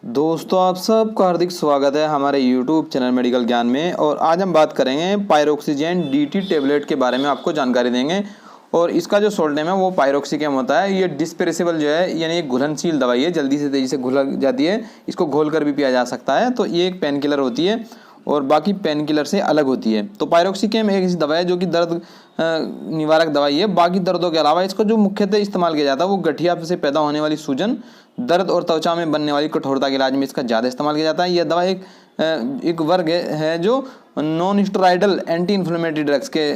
दोस्तों, आप सबका हार्दिक स्वागत है हमारे YouTube चैनल मेडिकल ज्ञान में। और आज हम बात करेंगे पायरोक्सिजेन डीटी टेबलेट के बारे में, आपको जानकारी देंगे। और इसका जो सोल्ट नेम है वो पायरोक्सिकेम होता है। ये डिस्पेरेबल जो है, यानी एक घुलनशील दवाई है, जल्दी से तेजी से घुल जाती है। इसको घोल कर भी पिया जा सकता है। तो ये एक पेन किलर होती है और बाकी पेन किलर से अलग होती है। तो पायरोक्सिकेम एक ऐसी दवाई है जो कि दर्द निवारक दवाई है। बाकी दर्दों के अलावा इसको जो मुख्यतः इस्तेमाल किया जाता है वो गठिया से पैदा होने वाली सूजन, दर्द और त्वचा में बनने वाली कठोरता के इलाज में इसका ज़्यादा इस्तेमाल किया जाता है। यह दवा एक वर्ग है जो non steroidal anti inflammatory drugs के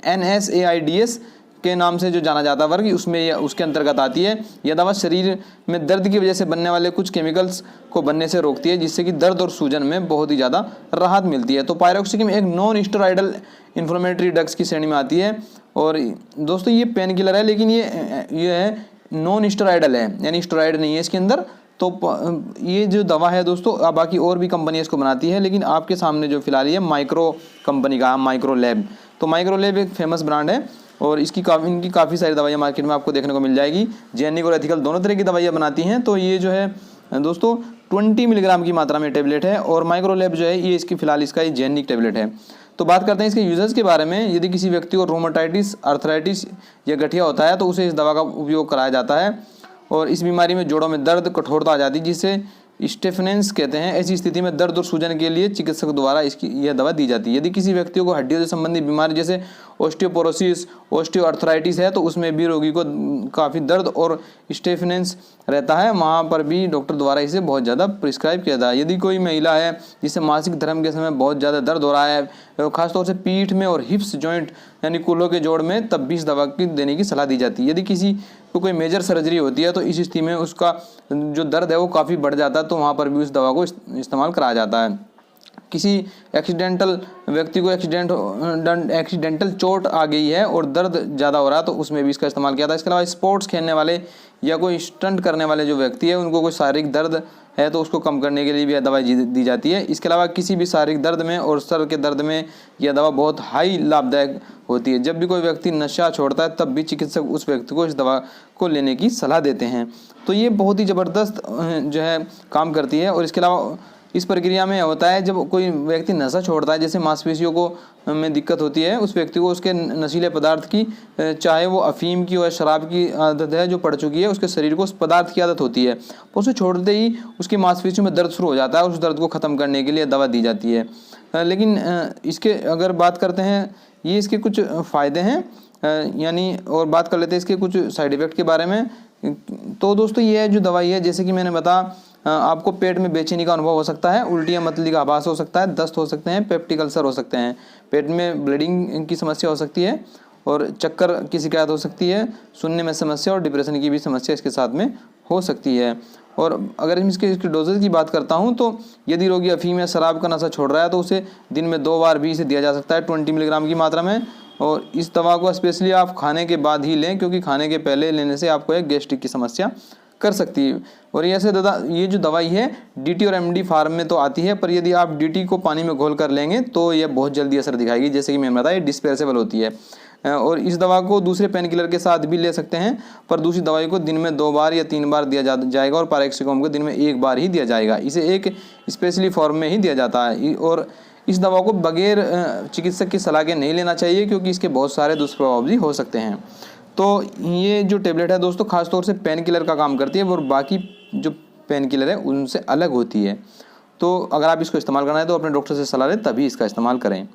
NSAIDs के नाम से जो जाना जाता है वर्ग, उसमें उसके अंतर्गत आती है। यह दवा शरीर में दर्द की वजह से बनने वाले कुछ केमिकल्स को बनने से रोकती है, जिससे कि दर्द और सूजन में बहुत ही ज़्यादा राहत मिलती है। तो पायरोक्सिकेम एक नॉन स्टेरॉयडल इन्फ्लेमेटरी ड्रग्स की श्रेणी में आती है। और दोस्तों, ये पेन किलर है, लेकिन ये है नॉन स्टेरॉयडल है, यानी स्टेरॉयड नहीं है इसके अंदर। तो ये जो दवा है दोस्तों, बाकी और भी कंपनी इसको बनाती है, लेकिन आपके सामने जो फिलहाल ये माइक्रो कंपनी का माइक्रो लैब। तो माइक्रो लैब एक फेमस ब्रांड है और इनकी काफ़ी सारी दवाइयाँ मार्केट में आपको देखने को मिल जाएगी। जेनिक और एथिकल दोनों तरह की दवाइयाँ बनाती हैं। तो ये जो है दोस्तों 20 मिलीग्राम की मात्रा में टेबलेट है। और माइक्रो लैब जो है ये इसकी फिलहाल इसका ये जेनिक टेबलेट है। तो बात करते हैं इसके यूजर्स के बारे में। यदि किसी व्यक्ति को रोमाटाइटिस, आर्थराइटिस या गठिया होता है तो उसे इस दवा का उपयोग कराया जाता है। और इस बीमारी में जोड़ों में दर्द, कठोरता आ जाती है, जिसे स्टेफनेंस कहते हैं। ऐसी स्थिति में दर्द और सूजन के लिए चिकित्सक द्वारा यह दवा दी जाती है। यदि किसी व्यक्ति को हड्डियों से संबंधित बीमारी जैसे ऑस्टियोपोरोसिस, ऑस्टियोआर्थराइटिस है तो उसमें भी रोगी को काफ़ी दर्द और स्टेफनेंस रहता है, वहाँ पर भी डॉक्टर द्वारा इसे बहुत ज़्यादा प्रिस्क्राइब किया जाता है। यदि कोई महिला है जिसे मासिक धर्म के समय बहुत ज़्यादा दर्द हो रहा है, खासतौर से पीठ में और हिप्स जॉइंट यानी कूल्हों के जोड़ में, तब भी इस दवा की देने की सलाह दी जाती है। यदि किसी को कोई मेजर सर्जरी होती है तो इस स्थिति में उसका जो दर्द है वो काफ़ी बढ़ जाता है, तो वहाँ पर भी उस दवा को इस्तेमाल कराया जाता है। किसी एक्सीडेंटल व्यक्ति को एक्सीडेंटल चोट आ गई है और दर्द ज़्यादा हो रहा है तो उसमें भी इसका इस्तेमाल किया जाता है। इसके अलावा स्पोर्ट्स खेलने वाले या कोई स्टंट करने वाले जो व्यक्ति है, उनको कोई शारीरिक दर्द है तो उसको कम करने के लिए भी यह दवाई दी जाती है। इसके अलावा किसी भी शारीरिक दर्द में और सर के दर्द में यह दवा बहुत हाई लाभदायक होती है। जब भी कोई व्यक्ति नशा छोड़ता है तब भी चिकित्सक उस व्यक्ति को इस दवा को लेने की सलाह देते हैं। तो ये बहुत ही ज़बरदस्त जो है काम करती है। और इसके अलावा इस प्रक्रिया में होता है, जब कोई व्यक्ति नशा छोड़ता है, जैसे मांसपेशियों को में दिक्कत होती है, उस व्यक्ति को उसके नशीले पदार्थ की, चाहे वो अफीम की और शराब की आदत है जो पड़ चुकी है, उसके शरीर को उस पदार्थ की आदत होती है, तो उसे छोड़ते ही उसकी मांसपेशियों में दर्द शुरू हो जाता है और उस दर्द को ख़त्म करने के लिए दवा दी जाती है। लेकिन इसके अगर बात करते हैं, ये इसके कुछ फ़ायदे हैं यानी, और बात कर लेते हैं इसके कुछ साइड इफ़ेक्ट के बारे में। तो दोस्तों, ये जो दवाई है, जैसे कि मैंने बताया, आपको पेट में बेचैनी का अनुभव हो सकता है, उल्टियाँ मतली का आभास हो सकता है, दस्त हो सकते हैं, पेप्टिक अल्सर हो सकते हैं, पेट में ब्लीडिंग की समस्या हो सकती है और चक्कर की शिकायत हो सकती है, सुनने में समस्या और डिप्रेशन की भी समस्या इसके साथ में हो सकती है। और अगर इसके डोजेज की बात करता हूँ तो यदि रोगी अफीम या शराब का नशा छोड़ रहा है तो उसे दिन में 2 बार भी इसे दिया जा सकता है 20 मिलीग्राम की मात्रा में। और इस दवा को स्पेशली आप खाने के बाद ही लें, क्योंकि खाने के पहले लेने से आपको एक गैस्ट्रिक की समस्या कर सकती है। और ऐसे ये जो दवाई है DT और MD फार्म में तो आती है, पर यदि आप DT को पानी में घोल कर लेंगे तो यह बहुत जल्दी असर दिखाएगी। जैसे कि मैंने बताया, डिस्पेरेबल होती है। और इस दवा को दूसरे पेन किलर के साथ भी ले सकते हैं, पर दूसरी दवाई को दिन में 2 बार या 3 बार दिया जाएगा और पायरोक्सिकेम को दिन में 1 बार ही दिया जाएगा। इसे एक स्पेशली फॉर्म में ही दिया जाता है। और इस दवा को बगैर चिकित्सक की सलाह के नहीं लेना चाहिए, क्योंकि इसके बहुत सारे दुष्प्रभाव भी हो सकते हैं। तो ये जो टेबलेट है दोस्तों, खासतौर से पेन किलर का काम करती है और बाकी जो पेन किलर है उनसे अलग होती है। तो अगर आप इसको इस्तेमाल करना है तो अपने डॉक्टर से सलाह लें, तभी इसका इस्तेमाल करें।